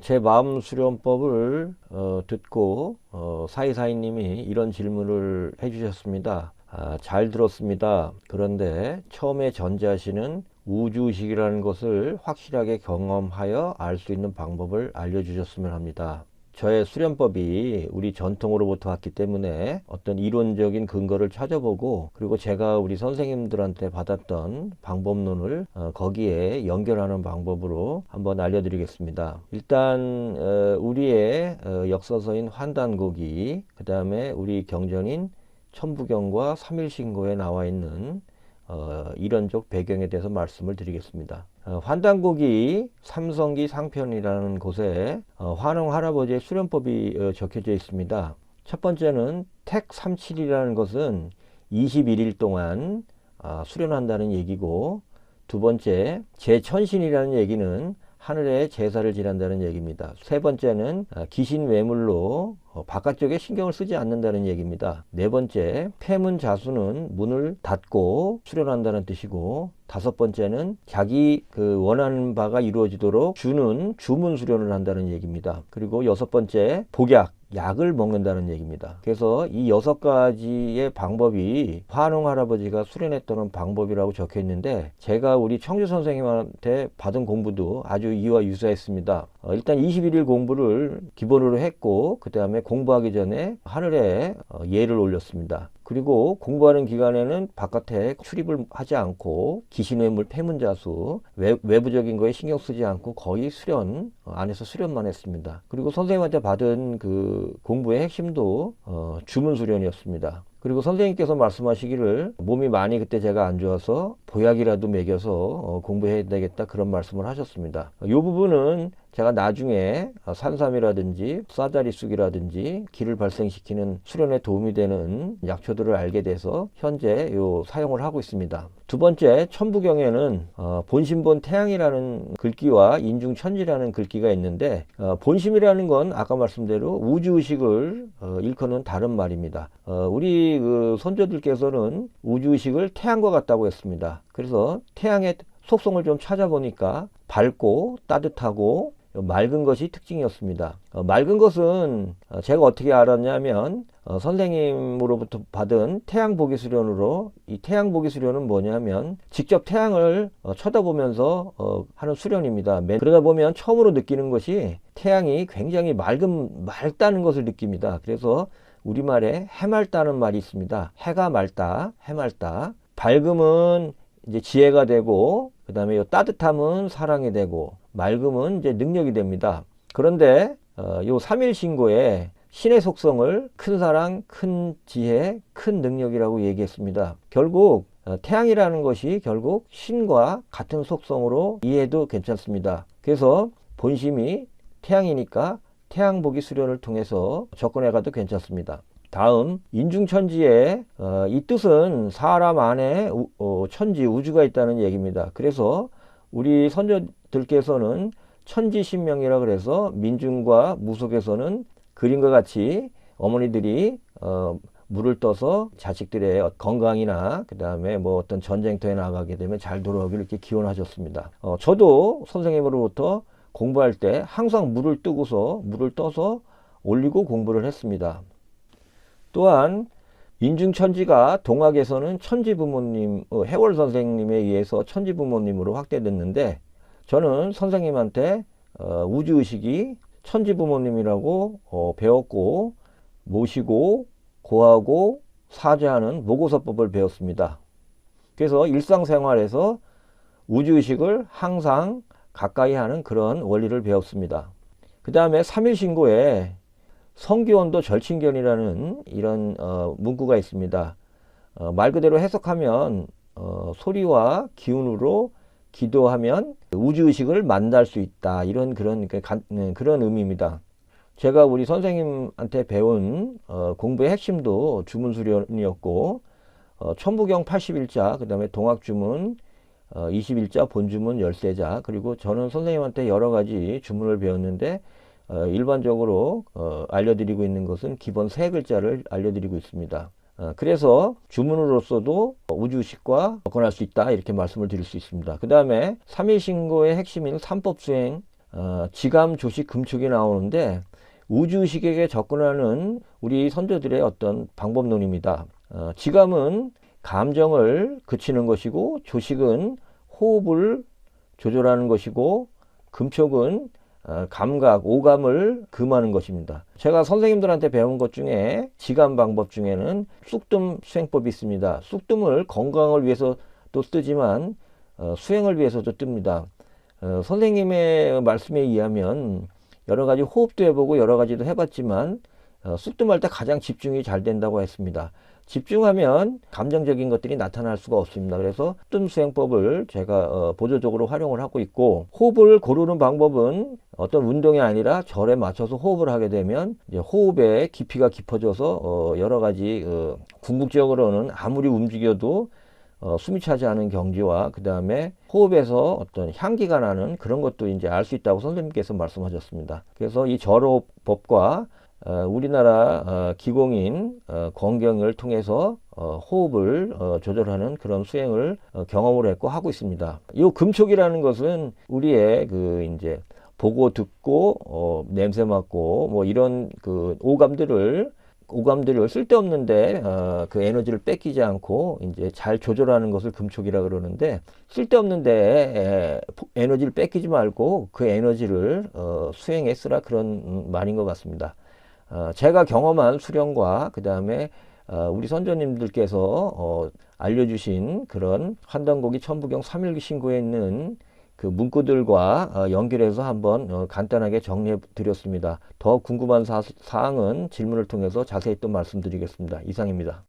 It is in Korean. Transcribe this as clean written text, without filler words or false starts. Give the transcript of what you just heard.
제 마음 수련법을 듣고 사이사이님이 이런 질문을 해주셨습니다. 잘 들었습니다. 그런데 처음에 전제하시는 우주의식이라는 것을 확실하게 경험하여 알 수 있는 방법을 알려주셨으면 합니다. 저의 수련법이 우리 전통으로부터 왔기 때문에 어떤 이론적인 근거를 찾아보고, 그리고 제가 우리 선생님들한테 받았던 방법론을 거기에 연결하는 방법으로 한번 알려드리겠습니다. 일단 우리의 역사서인 환단고기, 그 다음에 우리 경전인 천부경과 삼일신고에 나와 있는 이론적 배경에 대해서 말씀을 드리겠습니다. 환단고기 삼성기 상편이라는 곳에 환웅 할아버지의 수련법이 적혀져 있습니다. 첫 번째는 택37이라는 것은 21일 동안 수련한다는 얘기고, 두 번째 제천신이라는 얘기는 하늘에 제사를 지낸다는 얘기입니다. 세 번째는 귀신 외물로 바깥쪽에 신경을 쓰지 않는다는 얘기입니다. 네 번째, 폐문자수는 문을 닫고 수련한다는 뜻이고, 다섯 번째는 자기 원하는 바가 이루어지도록 주는 주문 수련을 한다는 얘기입니다. 그리고 여섯 번째, 복약, 약을 먹는다는 얘기입니다. 그래서 이 6가지의 방법이 환웅 할아버지가 수련했던 방법이라고 적혀 있는데, 제가 우리 청주 선생님한테 받은 공부도 아주 이와 유사했습니다. 일단 21일 공부를 기본으로 했고, 그 다음에 공부하기 전에 하늘에 예를 올렸습니다. 그리고 공부하는 기간에는 바깥에 출입을 하지 않고 기신외물 폐문자수 외부적인 거에 신경 쓰지 않고 거의 수련 안에서 수련만 했습니다. 그리고 선생님한테 받은 그 공부의 핵심도 주문 수련이었습니다. 그리고 선생님께서 말씀하시기를 몸이 많이 그때 제가 안 좋아서 보약이라도 먹여서 공부해야 되겠다, 그런 말씀을 하셨습니다. 이 부분은 제가 나중에 산삼이라든지 싸다리쑥이라든지 기를 발생시키는 수련에 도움이 되는 약초들을 알게 돼서 현재 사용을 하고 있습니다. 두 번째, 천부경에는 본심본 태양이라는 글귀와 인중천지라는 글귀가 있는데, 본심이라는 건 아까 말씀대로 우주의식을 일컫는 다른 말입니다. 우리 선조들께서는 우주의식을 태양과 같다고 했습니다. 그래서 태양의 속성을 좀 찾아보니까 밝고 따뜻하고 맑은 것이 특징이었습니다. 맑은 것은 제가 어떻게 알았냐면 선생님으로부터 받은 태양보기 수련으로, 이 태양보기 수련은 뭐냐면 직접 태양을 쳐다보면서 하는 수련입니다. 그러다 보면 처음으로 느끼는 것이 태양이 굉장히 맑다는 것을 느낍니다. 그래서 우리말에 해맑다는 말이 있습니다. 해가 맑다, 해맑다. 밝음은 이제 지혜가 되고, 그 다음에 따뜻함은 사랑이 되고, 맑음은 이제 능력이 됩니다. 그런데 요 삼일신고에 신의 속성을 큰 사랑, 큰 지혜, 큰 능력이라고 얘기했습니다. 결국 태양이라는 것이 결국 신과 같은 속성으로 이해해도 괜찮습니다. 그래서 본심이 태양이니까 태양보기 수련을 통해서 접근해 가도 괜찮습니다. 다음, 인중천지의 이 뜻은 사람 안에 천지, 우주가 있다는 얘기입니다. 그래서 우리 선조들께서는 천지신명이라 그래서 민중과 무속에서는 그림과 같이 어머니들이 물을 떠서 자식들의 건강이나 그 다음에 뭐 어떤 전쟁터에 나가게 되면 잘 돌아오기를 이렇게 기원하셨습니다. 저도 선생님으로부터 공부할 때 항상 물을 떠서 올리고 공부를 했습니다. 또한 인중천지가 동학에서는 천지부모님, 해월 선생님에 의해서 천지부모님으로 확대됐는데, 저는 선생님한테 우주의식이 천지부모님이라고 배웠고, 모시고 고하고 사죄하는 모고서법을 배웠습니다. 그래서 일상생활에서 우주의식을 항상 가까이 하는 그런 원리를 배웠습니다. 그 다음에 삼일신고에 성기원도 절친견이라는 이런 문구가 있습니다. 말 그대로 해석하면 소리와 기운으로 기도하면 우주의식을 만날 수 있다, 이런 그런 의미입니다. 제가 우리 선생님한테 배운 공부의 핵심도 주문수련이었고, 천부경 81자, 그 다음에 동학주문 21자, 본주문 13자, 그리고 저는 선생님한테 여러 가지 주문을 배웠는데 일반적으로 알려드리고 있는 것은 기본 3글자를 알려드리고 있습니다. 그래서 주문으로서도 우주의식과 접근할 수 있다, 이렇게 말씀을 드릴 수 있습니다. 그 다음에 삼일신고의 핵심인 삼법수행, 지감, 조식, 금촉이 나오는데 우주식에게 접근하는 우리 선조들의 어떤 방법론입니다. 지감은 감정을 그치는 것이고, 조식은 호흡을 조절하는 것이고, 금촉은 감각, 오감을 금하는 것입니다. 제가 선생님들한테 배운 것 중에 지감 방법 중에는 쑥뜸 수행법이 있습니다. 쑥뜸을 건강을 위해서도 쓰지만 수행을 위해서도 뜹니다. 선생님의 말씀에 의하면 여러 가지 호흡도 해보고 여러 가지도 해봤지만 쑥뜸할 때 가장 집중이 잘 된다고 했습니다. 집중하면 감정적인 것들이 나타날 수가 없습니다. 그래서 쑥뜸 수행법을 제가 보조적으로 활용을 하고 있고, 호흡을 고르는 방법은 어떤 운동이 아니라 절에 맞춰서 호흡을 하게 되면 이제 호흡의 깊이가 깊어져서 여러 가지 궁극적으로는 아무리 움직여도 숨이 차지 않은 경지와 그 다음에 호흡에서 어떤 향기가 나는 그런 것도 이제 알 수 있다고 선생님께서 말씀하셨습니다. 그래서 이 절호법과 우리나라 기공인 권경을 통해서 호흡을 조절하는 그런 수행을 경험을 했고 하고 있습니다. 이 금촉이라는 것은 우리의 그 이제 보고 듣고 냄새 맡고 뭐 이런 그 오감들을 쓸데없는데 그 에너지를 뺏기지 않고 이제 잘 조절하는 것을 금촉이라 그러는데, 쓸데없는데 에너지를 뺏기지 말고 그 에너지를 수행에 쓰라, 그런 말인 것 같습니다. 제가 경험한 수련과 그 다음에 우리 선조님들께서 알려주신 그런 환단고기 천부경 3일기 신고에 있는 그 문구들과 연결해서 한번 간단하게 정리해 드렸습니다. 더 궁금한 사항은 질문을 통해서 자세히 또 말씀드리겠습니다. 이상입니다.